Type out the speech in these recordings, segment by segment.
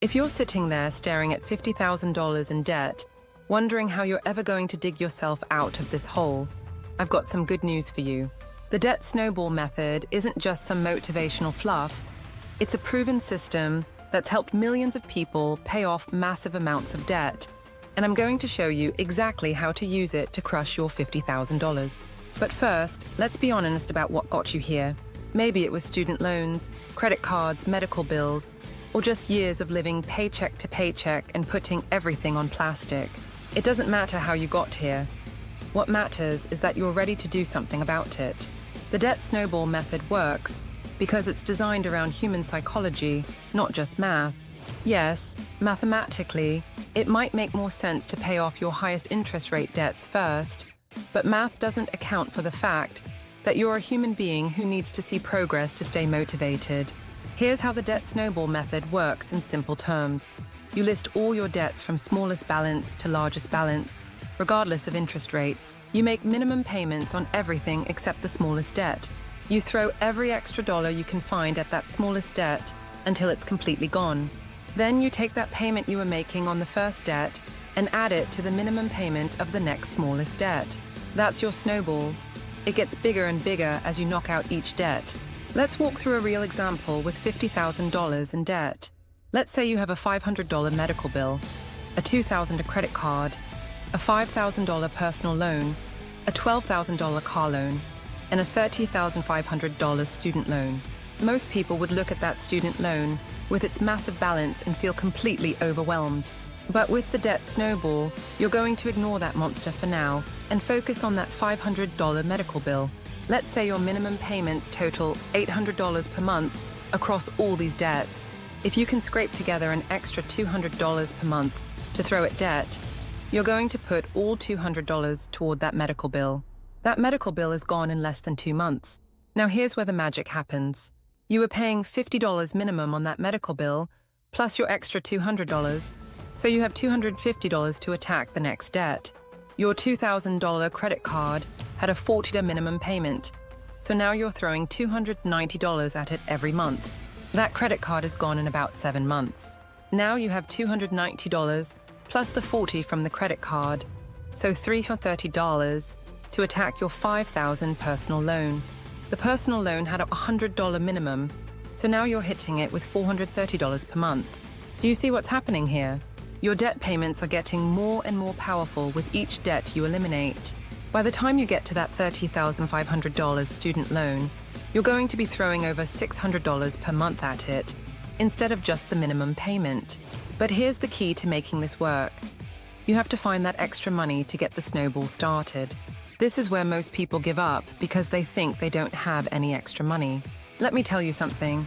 If you're sitting there staring at $50,000 in debt, wondering how you're ever going to dig yourself out of this hole, I've got some good news for you. The debt snowball method isn't just some motivational fluff. It's a proven system that's helped millions of people pay off massive amounts of debt. And I'm going to show you exactly how to use it to crush your $50,000. But first, let's be honest about what got you here. Maybe it was student loans, credit cards, medical bills, or just years of living paycheck to paycheck and putting everything on plastic. It doesn't matter how you got here. What matters is that you're ready to do something about it. The debt snowball method works because it's designed around human psychology, not just math. Yes, mathematically, it might make more sense to pay off your highest interest rate debts first, but math doesn't account for the fact that you're a human being who needs to see progress to stay motivated. Here's how the debt snowball method works in simple terms. You list all your debts from smallest balance to largest balance, regardless of interest rates. You make minimum payments on everything except the smallest debt. You throw every extra dollar you can find at that smallest debt until it's completely gone. Then you take that payment you were making on the first debt and add it to the minimum payment of the next smallest debt. That's your snowball. It gets bigger and bigger as you knock out each debt. Let's walk through a real example with $50,000 in debt. Let's say you have a $500 medical bill, a $2,000 credit card, a $5,000 personal loan, a $12,000 car loan, and a $30,500 student loan. Most people would look at that student loan with its massive balance and feel completely overwhelmed. But with the debt snowball, you're going to ignore that monster for now and focus on that $500 medical bill. Let's say your minimum payments total $800 per month across all these debts. If you can scrape together an extra $200 per month to throw at debt, you're going to put all $200 toward that medical bill. That medical bill is gone in less than 2 months. Now here's where the magic happens. You were paying $50 minimum on that medical bill, plus your extra $200, so you have $250 to attack the next debt. Your $2,000 credit card had a $40 minimum payment, so now you're throwing $290 at it every month. That credit card is gone in about 7 months. Now you have $290 plus the $40 from the credit card, so $330 to attack your $5,000 personal loan. The personal loan had a $100 minimum, so now you're hitting it with $430 per month. Do you see what's happening here? Your debt payments are getting more and more powerful with each debt you eliminate. By the time you get to that $30,500 student loan, you're going to be throwing over $600 per month at it, instead of just the minimum payment. But here's the key to making this work. You have to find that extra money to get the snowball started. This is where most people give up because they think they don't have any extra money. Let me tell you something.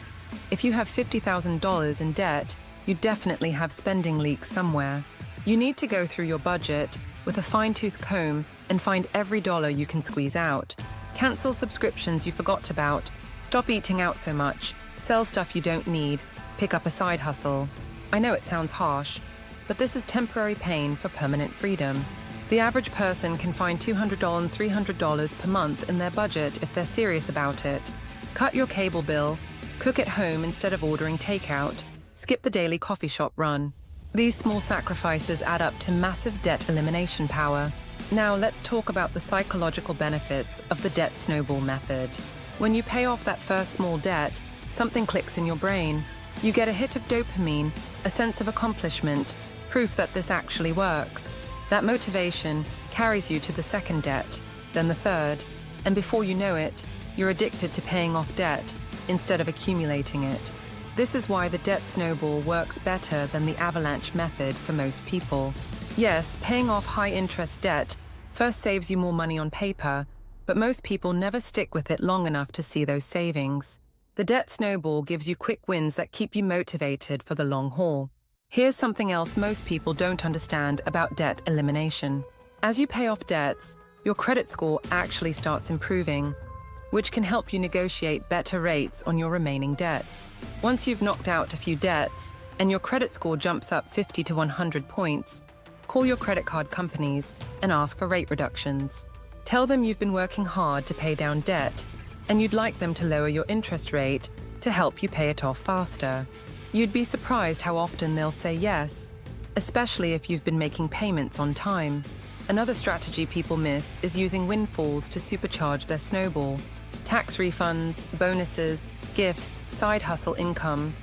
If you have $50,000 in debt, you definitely have spending leaks somewhere. You need to go through your budget with a fine-tooth comb and find every dollar you can squeeze out. Cancel subscriptions you forgot about. Stop eating out so much. Sell stuff you don't need. Pick up a side hustle. I know it sounds harsh, but this is temporary pain for permanent freedom. The average person can find $200 and $300 per month in their budget if they're serious about it. Cut your cable bill, cook at home instead of ordering takeout, skip the daily coffee shop run. These small sacrifices add up to massive debt elimination power. Now let's talk about the psychological benefits of the debt snowball method. When you pay off that first small debt, something clicks in your brain. You get a hit of dopamine, a sense of accomplishment, proof that this actually works. That motivation carries you to the second debt, then the third, and before you know it, you're addicted to paying off debt instead of accumulating it. This is why the debt snowball works better than the avalanche method for most people. Yes, paying off high-interest debt first saves you more money on paper, but most people never stick with it long enough to see those savings. The debt snowball gives you quick wins that keep you motivated for the long haul. Here's something else most people don't understand about debt elimination. As you pay off debts, your credit score actually starts improving, which can help you negotiate better rates on your remaining debts. Once you've knocked out a few debts and your credit score jumps up 50 to 100 points, call your credit card companies and ask for rate reductions. Tell them you've been working hard to pay down debt and you'd like them to lower your interest rate to help you pay it off faster. You'd be surprised how often they'll say yes, especially if you've been making payments on time. Another strategy people miss is using windfalls to supercharge their snowball. Tax refunds, bonuses, gifts, side hustle income,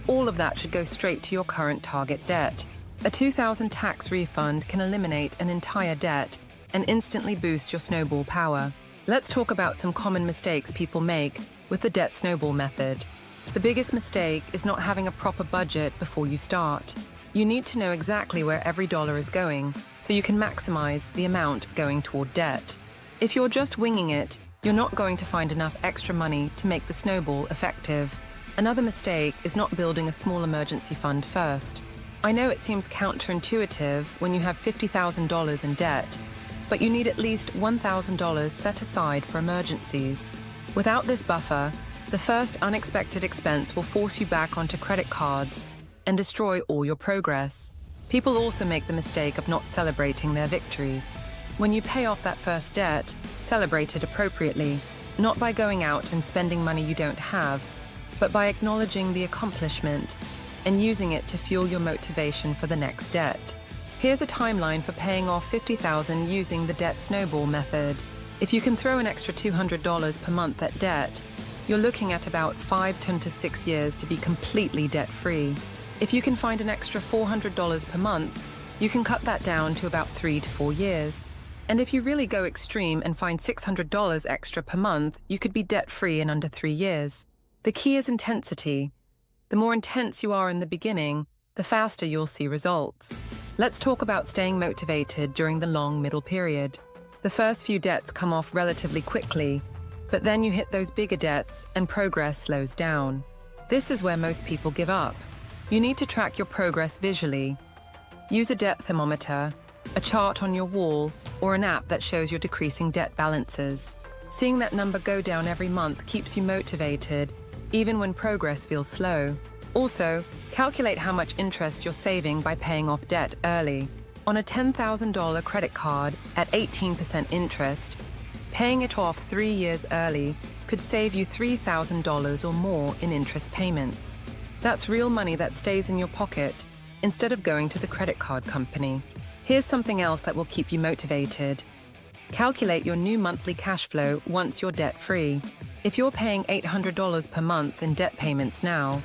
all of that should go straight to your current target debt. A $2,000 tax refund can eliminate an entire debt and instantly boost your snowball power. Let's talk about some common mistakes people make with the debt snowball method. The biggest mistake is not having a proper budget before you start. You need to know exactly where every dollar is going so you can maximize the amount going toward debt. If you're just winging it, you're not going to find enough extra money to make the snowball effective. Another mistake is not building a small emergency fund first. I know it seems counterintuitive when you have $50,000 in debt, but you need at least $1,000 set aside for emergencies. Without this buffer, the first unexpected expense will force you back onto credit cards and destroy all your progress. People also make the mistake of not celebrating their victories. When you pay off that first debt, celebrate it appropriately, not by going out and spending money you don't have, but by acknowledging the accomplishment and using it to fuel your motivation for the next debt. Here's a timeline for paying off $50,000 using the debt snowball method. If you can throw an extra $200 per month at debt, you're looking at about 5 to 6 years to be completely debt-free. If you can find an extra $400 per month, you can cut that down to about 3 to 4 years. And if you really go extreme and find $600 extra per month, you could be debt-free in under 3 years. The key is intensity. The more intense you are in the beginning, the faster you'll see results. Let's talk about staying motivated during the long middle period. The first few debts come off relatively quickly, but then you hit those bigger debts and progress slows down. This is where most people give up. You need to track your progress visually. Use a debt thermometer, a chart on your wall, or an app that shows your decreasing debt balances. Seeing that number go down every month keeps you motivated, even when progress feels slow. Also, calculate how much interest you're saving by paying off debt early. On a $10,000 credit card at 18% interest, paying it off 3 years early could save you $3,000 or more in interest payments. That's real money that stays in your pocket instead of going to the credit card company. Here's something else that will keep you motivated. Calculate your new monthly cash flow once you're debt-free. If you're paying $800 per month in debt payments now,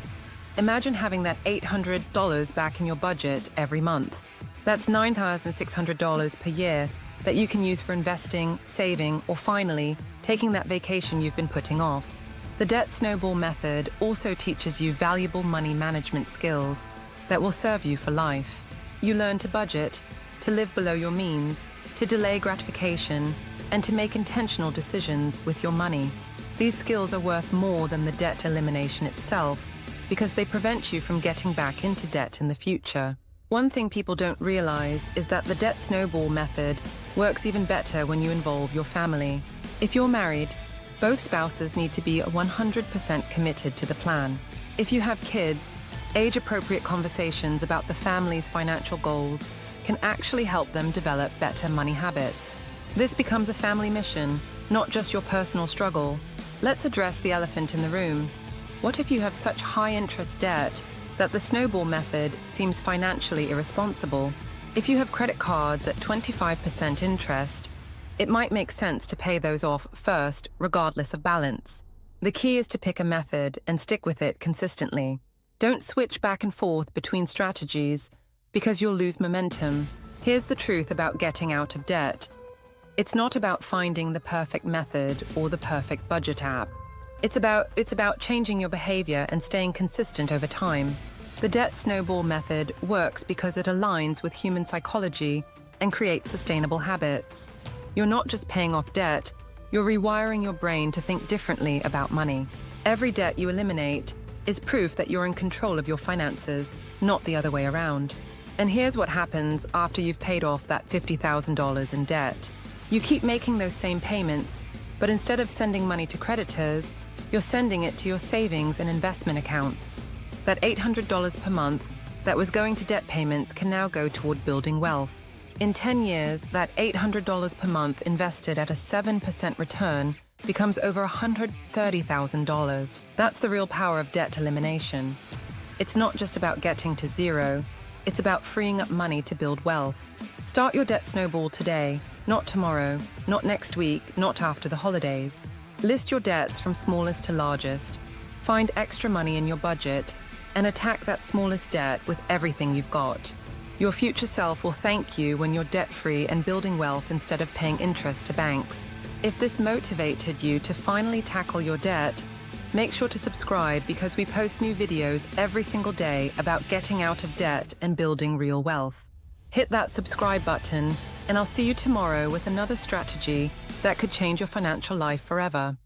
imagine having that $800 back in your budget every month. That's $9,600 per year that you can use for investing, saving, or finally, taking that vacation you've been putting off. The debt snowball method also teaches you valuable money management skills that will serve you for life. You learn to budget, to live below your means, to delay gratification, and to make intentional decisions with your money. These skills are worth more than the debt elimination itself because they prevent you from getting back into debt in the future. One thing people don't realize is that the debt snowball method works even better when you involve your family. If you're married, both spouses need to be 100% committed to the plan. If you have kids, age-appropriate conversations about the family's financial goals can actually help them develop better money habits. This becomes a family mission, not just your personal struggle. Let's address the elephant in the room. What if you have such high-interest debt that the snowball method seems financially irresponsible? If you have credit cards at 25% interest, it might make sense to pay those off first, regardless of balance. The key is to pick a method and stick with it consistently. Don't switch back and forth between strategies because you'll lose momentum. Here's the truth about getting out of debt. It's not about finding the perfect method or the perfect budget app. It's about changing your behavior and staying consistent over time. The debt snowball method works because it aligns with human psychology and creates sustainable habits. You're not just paying off debt, you're rewiring your brain to think differently about money. Every debt you eliminate is proof that you're in control of your finances, not the other way around. And here's what happens after you've paid off that $50,000 in debt. You keep making those same payments, but instead of sending money to creditors, you're sending it to your savings and investment accounts. That $800 per month that was going to debt payments can now go toward building wealth. In 10 years, that $800 per month invested at a 7% return becomes over $130,000. That's the real power of debt elimination. It's not just about getting to zero, it's about freeing up money to build wealth. Start your debt snowball today, not tomorrow, not next week, not after the holidays. List your debts from smallest to largest. Find extra money in your budget and attack that smallest debt with everything you've got. Your future self will thank you when you're debt-free and building wealth instead of paying interest to banks. If this motivated you to finally tackle your debt, make sure to subscribe because we post new videos every single day about getting out of debt and building real wealth. Hit that subscribe button, and I'll see you tomorrow with another strategy that could change your financial life forever.